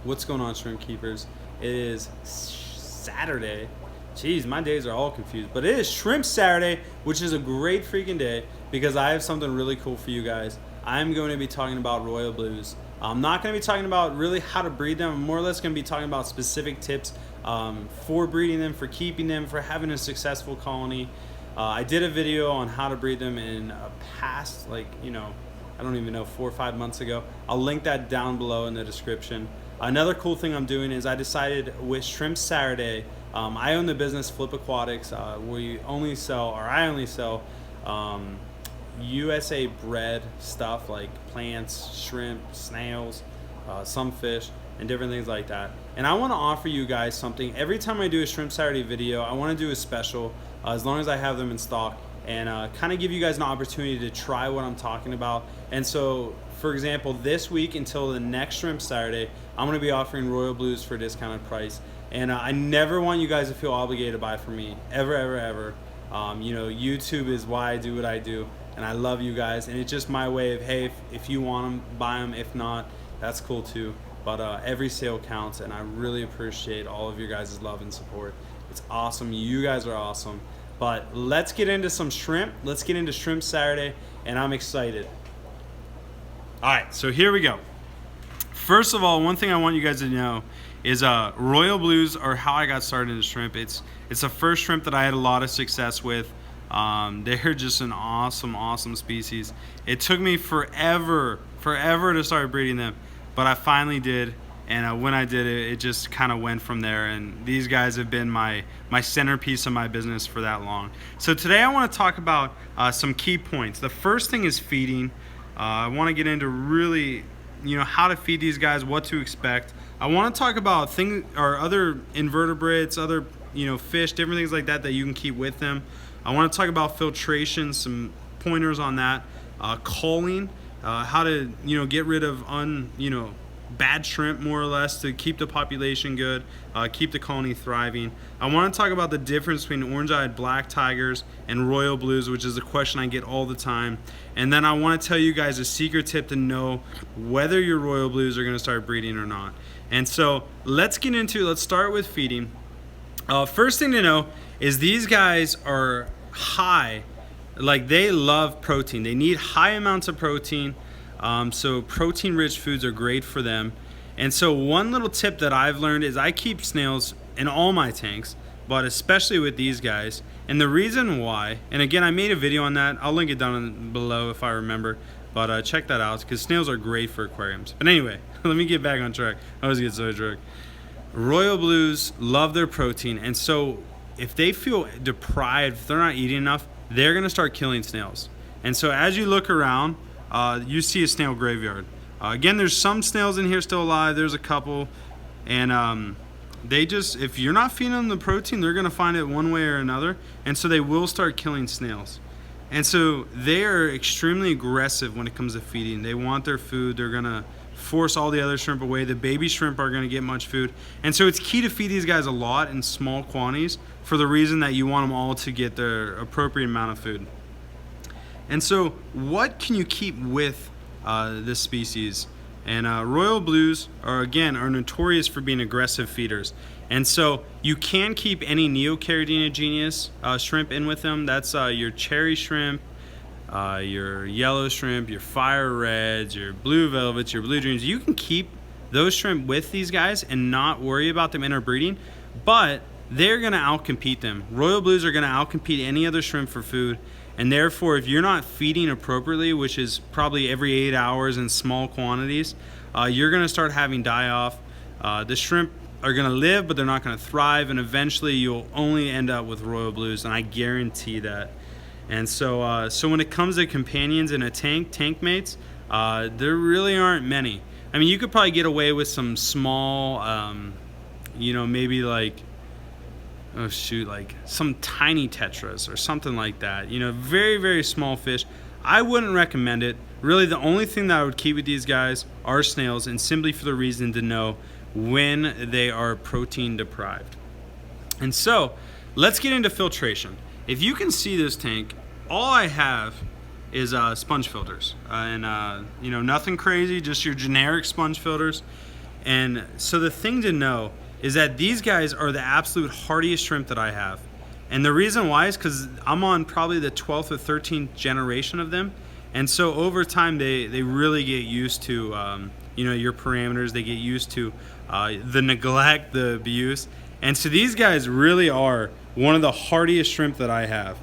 What's going on, shrimp keepers? It is Saturday. Jeez, my days are all confused. But it is Shrimp Saturday, which is a great freaking day because I have something really cool for you guys. I'm going to be talking about royal blues. I'm not going to be talking about really how to breed them. I'm more or less going to be talking about specific tips for breeding them, for keeping them, for having a successful colony. I did a video on how to breed them in a past, I don't even know, 4 or 5 months ago. I'll link that down below in the description. Another cool thing I'm doing is I decided with Shrimp Saturday, I own the business Flip Aquatics. I only sell USA bred stuff like plants, shrimp, snails, some fish, and different things like that. And I want to offer you guys something. Every time I do a Shrimp Saturday video, I want to do a special as long as I have them in stock, and kind of give you guys an opportunity to try what I'm talking about. And so, for example, this week until the next Shrimp Saturday, I'm going to be offering royal blues for a discounted price. And I never want you guys to feel obligated to buy from me, ever, ever, ever. YouTube is why I do what I do, and I love you guys. And it's just my way of, hey, if you want them, buy them. If not, that's cool too. But every sale counts, and I really appreciate all of your guys' love and support. It's awesome. You guys are awesome. But let's get into some shrimp. Let's get into Shrimp Saturday, and I'm excited. All right, so here we go. First of all, one thing I want you guys to know is royal blues are how I got started in shrimp. It's the first shrimp that I had a lot of success with. They're just an awesome species. It took me forever to start breeding them, but I finally did. And when I did it, it just kind of went from there. And these guys have been my centerpiece of my business for that long. So today I want to talk about some key points. The first thing is feeding. I want to get into really, how to feed these guys, what to expect. I want to talk about other invertebrates, other fish, different things like that you can keep with them. I want to talk about filtration, some pointers on that. Culling, how to get rid of bad shrimp, more or less, to keep the population good, keep the colony thriving. I want to talk about the difference between orange-eyed black tigers and royal blues, which is a question I get all the time. And then I want to tell you guys a secret tip to know whether your royal blues are going to start breeding or not. And so let's start with feeding. First thing to know is these guys are high, they love protein. They need high amounts of protein. So protein-rich foods are great for them. And so one little tip that I've learned is I keep snails in all my tanks, but especially with these guys. And the reason why, and again, I made a video on that. I'll link it down below if I remember. But check that out, because snails are great for aquariums. But anyway, let me get back on track. I always get sidetracked. Royal blues love their protein, and so if they feel deprived, if they're not eating enough, they're going to start killing snails. And so as you look around, you see a snail graveyard. Again, there's some snails in here still alive. There's a couple, and if you're not feeding them the protein, they're going to find it one way or another, and so they will start killing snails. And so they are extremely aggressive when it comes to feeding. They want their food. They're going to force all the other shrimp away. The baby shrimp are going to get much food. And so it's key to feed these guys a lot in small quantities for the reason that you want them all to get their appropriate amount of food. And so what can you keep with this species? And royal blues are notorious for being aggressive feeders. And so you can keep any neocaridinogenous shrimp in with them. That's your cherry shrimp, your yellow shrimp, your fire reds, your blue velvets, your blue dreams. You can keep those shrimp with these guys and not worry about them interbreeding, but they're going to outcompete them. Royal blues are going to outcompete any other shrimp for food. And therefore, if you're not feeding appropriately, which is probably every 8 hours in small quantities, you're going to start having die-off. The shrimp are going to live, but they're not going to thrive, and eventually you'll only end up with royal blues, and I guarantee that. And so when it comes to companions in a tank mates, there really aren't many. I mean, you could probably get away with some small, maybe like some tiny tetras or something like that. Very, very small fish. I wouldn't recommend it. Really, the only thing that I would keep with these guys are snails, and simply for the reason to know when they are protein deprived. And so, let's get into filtration. If you can see this tank, all I have is sponge filters. Nothing crazy, just your generic sponge filters. And so the thing to know is that these guys are the absolute hardiest shrimp that I have. And the reason why is because I'm on probably the 12th or 13th generation of them. And so over time, they really get used to, your parameters. They get used to the neglect, the abuse. And so these guys really are one of the hardiest shrimp that I have.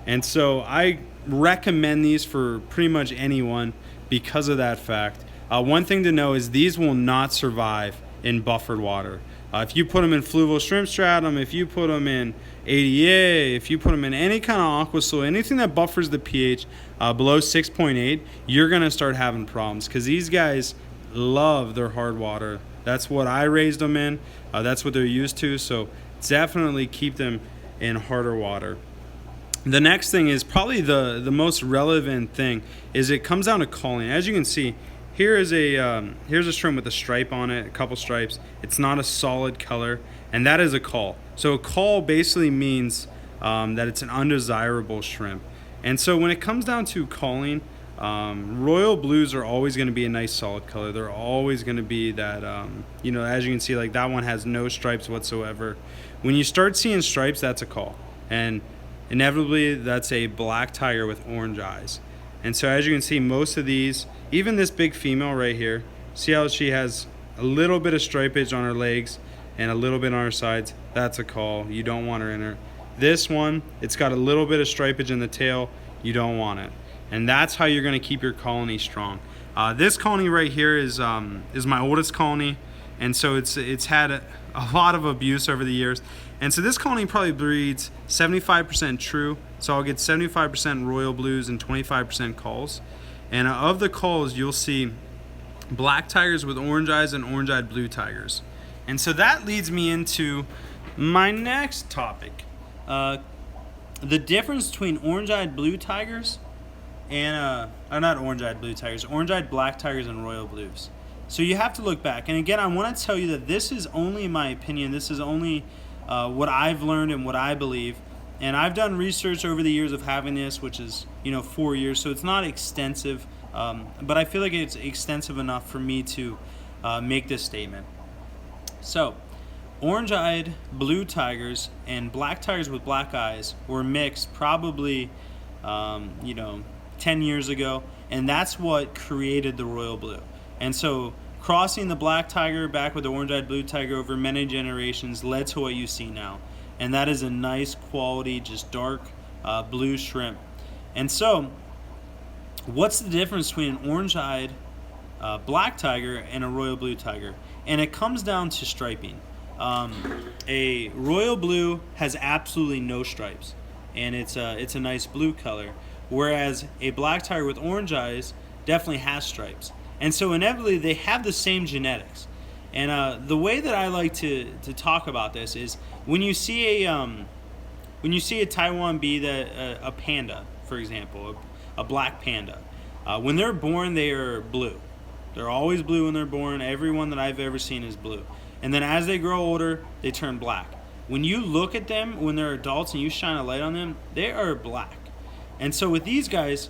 And so I recommend these for pretty much anyone because of that fact. One thing to know is these will not survive in buffered water. If you put them in fluvial shrimp stratum, if you put them in ADA, if you put them in any kind of aqua soil, anything that buffers the pH below 6.8, you're going to start having problems because these guys love their hard water. That's what I raised them in. That's what they're used to. So definitely keep them in harder water. The next thing is probably the most relevant thing is it comes down to culling. As you can see, here's a shrimp with a stripe on it, a couple stripes. It's not a solid color, and that is a cull. So a cull basically means that it's an undesirable shrimp. And so when it comes down to culling, royal blues are always going to be a nice solid color. They're always going to be that, as you can see, like that one has no stripes whatsoever. When you start seeing stripes, that's a cull. And inevitably, that's a black tiger with orange eyes. And so as you can see, most of these, even this big female right here, see how she has a little bit of stripage on her legs and a little bit on her sides? That's a cull. You don't want her in her. This one, it's got a little bit of stripage in the tail. You don't want it. And that's how you're going to keep your colony strong. This colony right here is my oldest colony, and so it's had a lot of abuse over the years. And so this colony probably breeds 75% true, so I'll get 75% royal blues and 25% culls. And of the culls, you'll see black tigers with orange eyes and orange-eyed blue tigers. And so that leads me into my next topic. The difference between orange-eyed blue tigers and, not orange-eyed blue tigers, orange-eyed black tigers and royal blues. So you have to look back. And again, I want to tell you that this is only my opinion. This is only what I've learned and what I believe. And I've done research over the years of having this, which is, 4 years. So it's not extensive, but I feel like it's extensive enough for me to make this statement. So orange-eyed blue tigers and black tigers with black eyes were mixed probably, 10 years ago. And that's what created the royal blue. And so crossing the black tiger back with the orange-eyed blue tiger over many generations led to what you see now. And that is a nice quality, just dark blue shrimp. And so what's the difference between an orange-eyed black tiger and a royal blue tiger? And it comes down to striping. A royal blue has absolutely no stripes, and it's a nice blue color, whereas a black tiger with orange eyes definitely has stripes. And so inevitably they have the same genetics. And the way that I like to talk about this is when you see a Taiwan bee, that a panda, for example, a black panda, when they're born they are blue. They're always blue when they're born. Everyone that I've ever seen is blue. And then as they grow older, they turn black. When you look at them when they're adults and you shine a light on them, they are black. And so with these guys,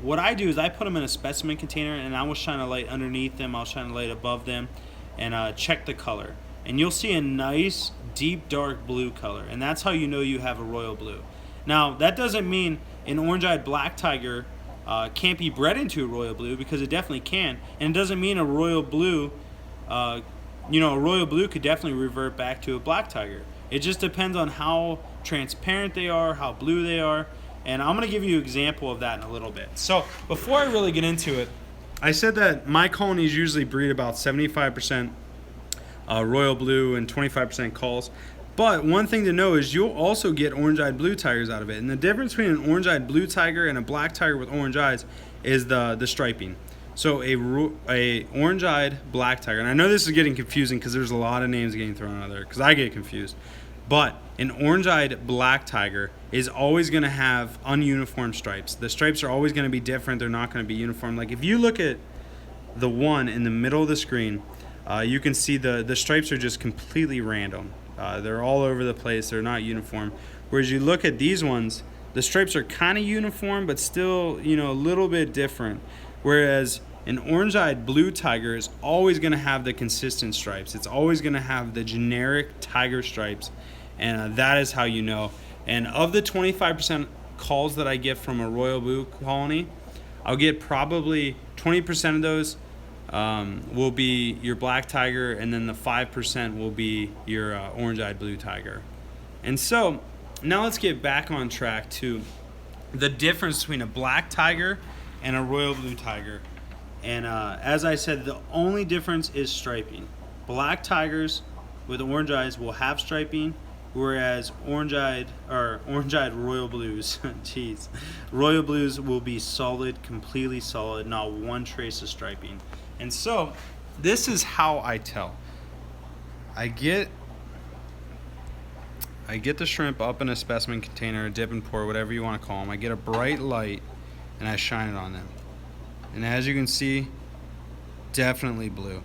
what I do is I put them in a specimen container and I will shine a light underneath them. I'll shine a light above them and check the color. And you'll see a nice deep dark blue color. And that's how you know you have a royal blue. Now, that doesn't mean an orange-eyed black tiger can't be bred into a royal blue, because it definitely can. And it doesn't mean a royal blue, a royal blue could definitely revert back to a black tiger. It just depends on how transparent they are, how blue they are. And I'm going to give you an example of that in a little bit. So before I really get into it, I said that my colonies usually breed about 75% royal blue and 25% culls. But one thing to know is you'll also get orange-eyed blue tigers out of it. And the difference between an orange-eyed blue tiger and a black tiger with orange eyes is the striping. So a orange-eyed black tiger, and I know this is getting confusing because there's a lot of names getting thrown out there because I get confused. But an orange-eyed black tiger is always going to have ununiform stripes. The stripes are always going to be different. They're not going to be uniform. Like if you look at the one in the middle of the screen, you can see the stripes are just completely random. They're all over the place. They're not uniform. Whereas you look at these ones, the stripes are kind of uniform, but still, a little bit different. Whereas An orange-eyed blue tiger is always going to have the consistent stripes. It's always going to have the generic tiger stripes, and that is how you know. And of the 25% calls that I get from a royal blue colony, I'll get probably 20% of those will be your black tiger, and then the 5% will be your orange-eyed blue tiger. And so now let's get back on track to the difference between a black tiger and a royal blue tiger. And as I said, the only difference is striping. Black tigers with orange eyes will have striping, whereas orange-eyed royal blues, jeez, royal blues will be solid, completely solid, not one trace of striping. And so this is how I tell. I get the shrimp up in a specimen container, a dip and pour, whatever you want to call them. I get a bright light and I shine it on them. And as you can see, definitely blue.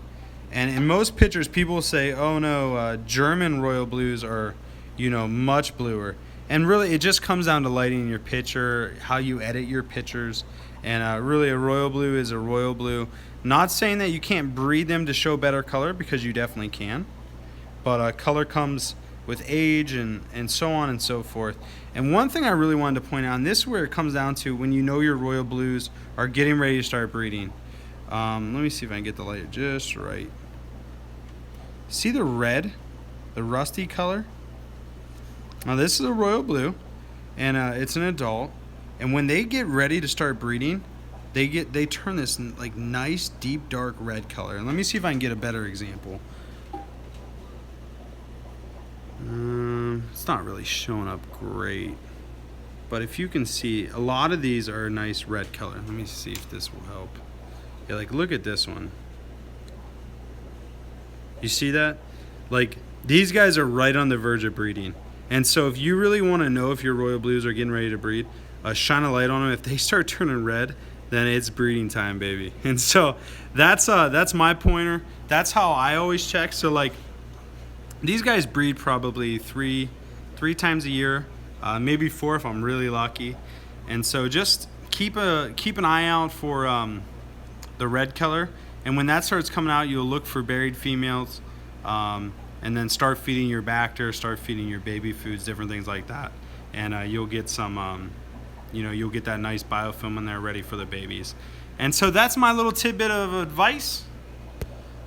And in most pictures, people say, oh no, German royal blues are, much bluer. And really, it just comes down to lighting your picture, how you edit your pictures. And really, a royal blue is a royal blue. Not saying that you can't breed them to show better color, because you definitely can. But color comes with age and so on and so forth. And one thing I really wanted to point out, and this is where it comes down to when you know your royal blues are getting ready to start breeding. Let me see if I can get the light just right. See the red, the rusty color? Now this is a royal blue, and it's an adult. And when they get ready to start breeding, they turn this like nice deep dark red color. And let me see if I can get a better example. It's not really showing up great, but if you can see, a lot of these are a nice red color. Let me see if this will help. Yeah, like look at this one. You see that? Like these guys are right on the verge of breeding. And so if you really want to know if your royal blues are getting ready to breed, shine a light on them. If they start turning red, then it's breeding time, baby. And so that's my pointer. That's how I always check. So like these guys breed probably three times a year, maybe 4 if I'm really lucky. And so just keep an eye out for the red color. And when that starts coming out, you'll look for buried females, and then start feeding your Bacter, start feeding your baby foods, different things like that. And you'll get some, you'll get that nice biofilm when they're ready for the babies. And so that's my little tidbit of advice.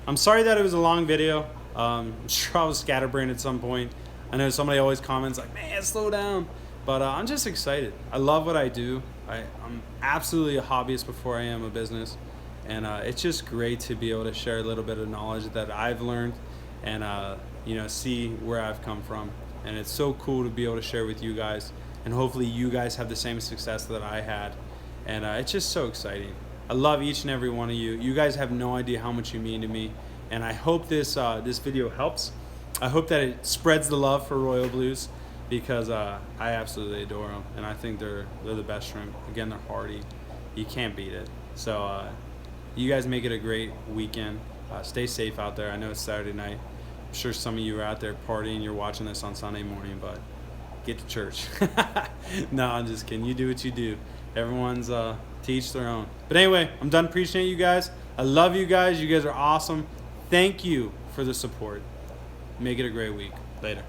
I'm sorry that it was a long video. I'm sure I was scatterbrained at some point. I know somebody always comments like, man, slow down. But I'm just excited. I love what I do. I'm absolutely a hobbyist before I am a business. And it's just great to be able to share a little bit of knowledge that I've learned and, see where I've come from. And it's so cool to be able to share with you guys. And hopefully you guys have the same success that I had. And it's just so exciting. I love each and every one of you. You guys have no idea how much you mean to me. And I hope this video helps. I hope that it spreads the love for royal blues, because I absolutely adore them, and I think they're the best shrimp. Again, they're hardy. You can't beat it. So you guys make it a great weekend. Stay safe out there. I know it's Saturday night. I'm sure some of you are out there partying. You're watching this on Sunday morning, but get to church. No, I'm just kidding. You do what you do. Everyone's to each their own. But anyway, I'm done preaching at you guys. I love you guys. You guys are awesome. Thank you for the support. Make it a great week. Later.